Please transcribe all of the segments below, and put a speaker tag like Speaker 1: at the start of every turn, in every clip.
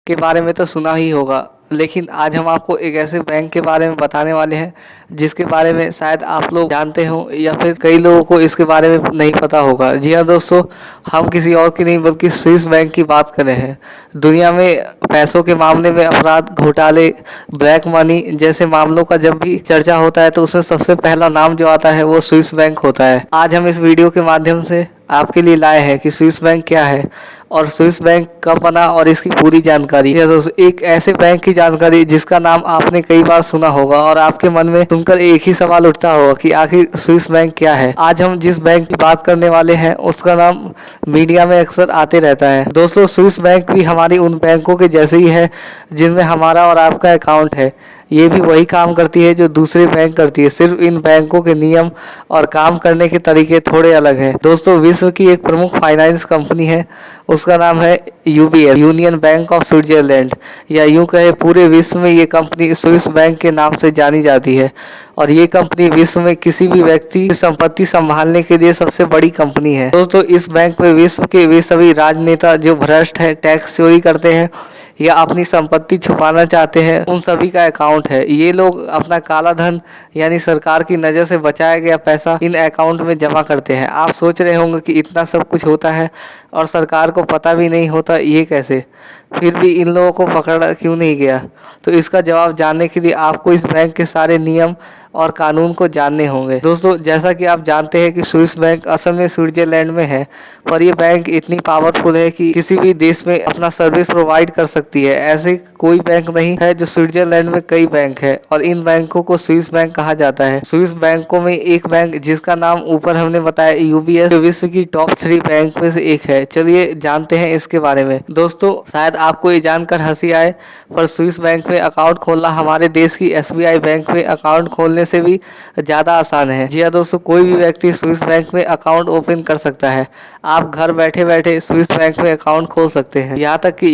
Speaker 1: के बारे में तो सुना ही होगा, लेकिन आज हम आपको एक ऐसे बैंक के बारे में बताने वाले हैं जिसके बारे में शायद आप लोग जानते हो या फिर कई लोगों को इसके बारे में नहीं पता होगा। जी हाँ दोस्तों, हम किसी और की नहीं बल्कि स्विस बैंक की बात कर रहे हैं। दुनिया में पैसों के मामले में अपराध, घोटाले, ब्लैक मनी जैसे मामलों का जब भी चर्चा होता है तो उसमें सबसे पहला नाम जो आता है वो स्विस बैंक होता है। आज हम इस वीडियो के माध्यम से आपके लिए लाए हैं कि स्विस बैंक क्या है और स्विस बैंक कब बना और इसकी पूरी जानकारी। यह दोस्तों एक ऐसे बैंक की जानकारी जिसका नाम आपने कई बार सुना होगा और आपके मन में सुनकर एक ही सवाल उठता होगा कि आखिर स्विस बैंक क्या है। आज हम जिस बैंक की बात करने वाले हैं उसका नाम मीडिया में अक्सर आते रहता है। दोस्तों स्विस बैंक भी हमारी उन बैंकों के जैसे ही है जिनमें हमारा और आपका अकाउंट है। ये भी वही काम करती है जो दूसरे बैंक करती है, सिर्फ इन बैंकों के नियम और काम करने के तरीके थोड़े अलग हैं। दोस्तों विश्व की एक प्रमुख फाइनेंस कंपनी है, उसका नाम है UBS, union bank of Switzerland, या यूं कहे पूरे विश्व में ये कंपनी स्विस बैंक के नाम से जानी जाती है। और ये कंपनी विश्व में किसी भी व्यक्ति की संपत्ति संभालने के लिए सबसे बड़ी कंपनी है। दोस्तों इस बैंक में विश्व के वे सभी राजनेता जो भ्रष्ट है, टैक्स चोरी करते हैं या अपनी संपत्ति छुपाना चाहते हैं, उन सभी का अकाउंट है। ये लोग अपना काला धन यानी सरकार की नज़र से बचाया गया पैसा इन अकाउंट में जमा करते हैं। आप सोच रहे होंगे कि इतना सब कुछ होता है और सरकार को पता भी नहीं होता, ये कैसे, फिर भी इन लोगों को पकड़ा क्यों नहीं गया? तो इसका जवाब जानने के लिए आपको इस बैंक के सारे नियम और कानून को जानने होंगे। दोस्तों जैसा कि आप जानते हैं कि स्विस बैंक असल में स्विट्जरलैंड में है, पर यह बैंक इतनी पावरफुल है कि किसी भी देश में अपना सर्विस प्रोवाइड कर सकती है। ऐसे कोई बैंक नहीं है जो स्विट्जरलैंड में कई बैंक है और इन बैंकों को स्विस बैंक कहा जाता है। स्विस बैंकों में एक बैंक जिसका नाम ऊपर हमने बताया यूबीएस, जो विश्व की टॉप 3 बैंक में से एक है। चलिए जानते हैं इसके बारे में। दोस्तों शायद आपको ये जानकर हंसी आए, पर स्विस बैंक में अकाउंट खोलना हमारे देश की एसबीआई बैंक में अकाउंट खोलने से भी ज़्यादा आसान है। जी हाँ दोस्तों, कोई भी व्यक्ति स्विस बैंक में अकाउंट ओपन कर सकता है। आप घर बैठे बैठे स्विस बैंक में अकाउंट खोल सकते हैं। यहाँ तक कि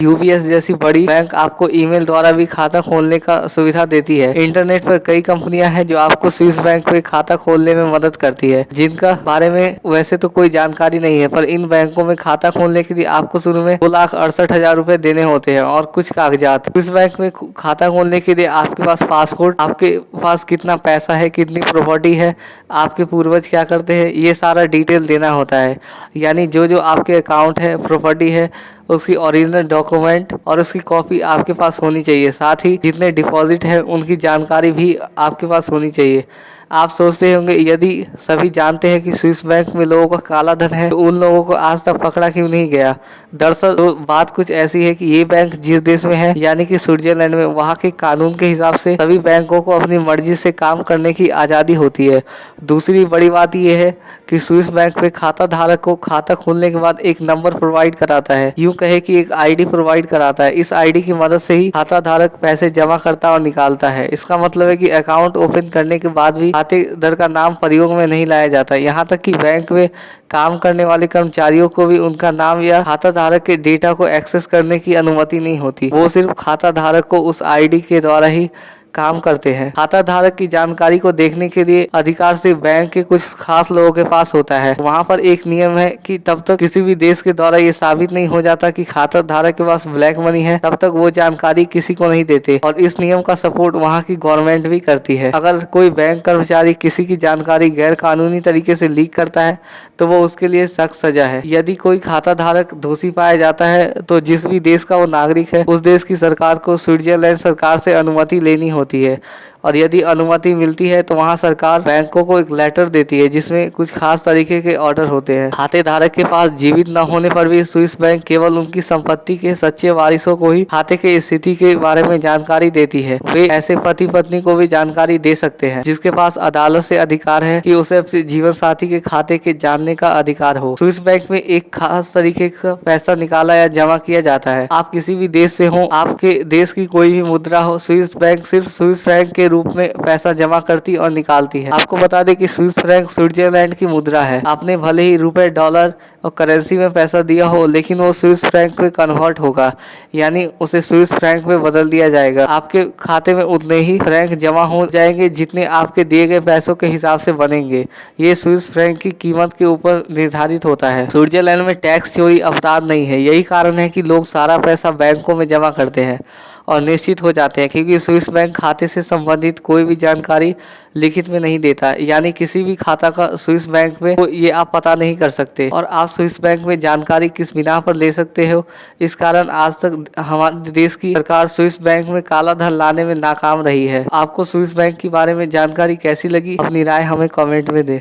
Speaker 1: यूबीएस जैसी बड़ी बैंक आपको ईमेल द्वारा भी खाता खोलने का सुविधा देती है। इंटरनेट पर कई कंपनियां हैं जो आपको स्विस बैंक में खाता खोलने में मदद करती है, जिनका बारे में वैसे तो कोई जानकारी नहीं है, पर इन बैंकों में खाता खोलने के लिए आपको शुरू में 2,68,000 रुपए देने होते हैं और कुछ कागजात। स्विस बैंक में खाता खोलने के लिए आपके पास पासपोर्ट, आपके पास कितना पैसा है, कितनी प्रॉपर्टी है, आपके पूर्वज क्या करते हैं, ये सारा डिटेल देना होता है। यानी जो जो आपके अकाउंट है, प्रॉपर्टी है, उसकी ओरिजिनल डॉक्यूमेंट और उसकी कॉपी आपके पास होनी चाहिए। साथ ही जितने डिपॉजिट है उनकी जानकारी भी आपके पास होनी चाहिए। आप सोचते होंगे यदि सभी जानते हैं कि स्विस बैंक में लोगों का काला धन है तो उन लोगों को आज तक पकड़ा क्यों नहीं गया? दरअसल तो बात कुछ ऐसी है कि ये बैंक जिस देश में है यानी कि स्विट्जरलैंड में, वहाँ के कानून के हिसाब से सभी बैंकों को अपनी मर्जी से काम करने की आज़ादी होती है। दूसरी बड़ी बात यह है कि स्विस बैंक में खाता धारक को खाता खोलने के बाद एक नंबर प्रोवाइड कराता है, यूं कहे कि एक आईडी प्रोवाइड कराता है। इस आईडी की मदद से ही खाता धारक पैसे जमा करता और निकालता है। इसका मतलब है कि अकाउंट ओपन करने के बाद भी खातेदार का नाम प्रयोग में नहीं लाया जाता। यहाँ तक कि बैंक में काम करने वाले कर्मचारियों को भी उनका नाम या खाता धारक के डेटा को एक्सेस करने की अनुमति नहीं होती। वो सिर्फ खाता धारक को उस आईडी के द्वारा ही काम करते हैं। खाता धारक की जानकारी को देखने के लिए अधिकार सिर्फ बैंक के कुछ खास लोगों के पास होता है। वहाँ पर एक नियम है कि तब तक किसी भी देश के द्वारा ये साबित नहीं हो जाता कि खाता धारक के पास ब्लैक मनी है, तब तक वो जानकारी किसी को नहीं देते और इस नियम का सपोर्ट वहाँ की गवर्नमेंट भी करती है। अगर कोई बैंक कर्मचारी किसी की जानकारी गैर कानूनी तरीके से लीक करता है तो वो उसके लिए सख्त सजा है। यदि कोई खाता धारक दोषी पाया जाता है तो जिस भी देश का वो नागरिक है उस देश की सरकार को स्विट्जरलैंड सरकार से अनुमति लेनी होती है और यदि अनुमति मिलती है तो वहां सरकार बैंकों को एक लेटर देती है जिसमें कुछ खास तरीके के ऑर्डर होते हैं। खाते धारक के पास जीवित न होने पर भी स्विस बैंक केवल उनकी संपत्ति के सच्चे वारिसों को ही खाते की स्थिति के बारे में जानकारी देती है। वे ऐसे पति पत्नी को भी जानकारी दे सकते हैं जिसके पास अदालत से अधिकार है कि उसे अपने जीवन साथी के खाते के जानने का अधिकार हो। स्विस बैंक में एक खास तरीके का पैसा निकाला या जमा किया जाता है। आप किसी भी देश से हो, आपके देश की कोई भी मुद्रा हो, स्विस बैंक सिर्फ स्विस बैंक के रूप में पैसा जमा करती और निकालती है। आपको बता दें कि स्विस फ्रैंक स्विट्जरलैंड की मुद्रा है। आपने भले ही रुपए, डॉलर और करेंसी में पैसा दिया हो, लेकिन वो स्विस फ्रैंक में कन्वर्ट होगा, यानी उसे स्विस फ्रैंक में बदल दिया जाएगा। आपके खाते में उतने ही फ्रैंक जमा हो जाएंगे जितने आपके दिए गए पैसों के हिसाब से बनेंगे। ये स्विस फ्रैंक की कीमत के ऊपर निर्धारित होता है। स्विट्जरलैंड में टैक्स चोरी अपराध नहीं है। यही कारण है कि लोग सारा पैसा बैंकों में जमा करते हैं और निश्चित हो जाते हैं, क्योंकि स्विस बैंक खाते से संबंधित कोई भी जानकारी लिखित में नहीं देता, यानी किसी भी खाता का स्विस बैंक में ये आप पता नहीं कर सकते। और आप स्विस बैंक में जानकारी किस बिना पर ले सकते हो, इस कारण आज तक हमारे देश की सरकार स्विस बैंक में काला धन लाने में नाकाम रही है। आपको स्विस बैंक के बारे में जानकारी कैसी लगी, अपनी राय हमें कमेंट में दें।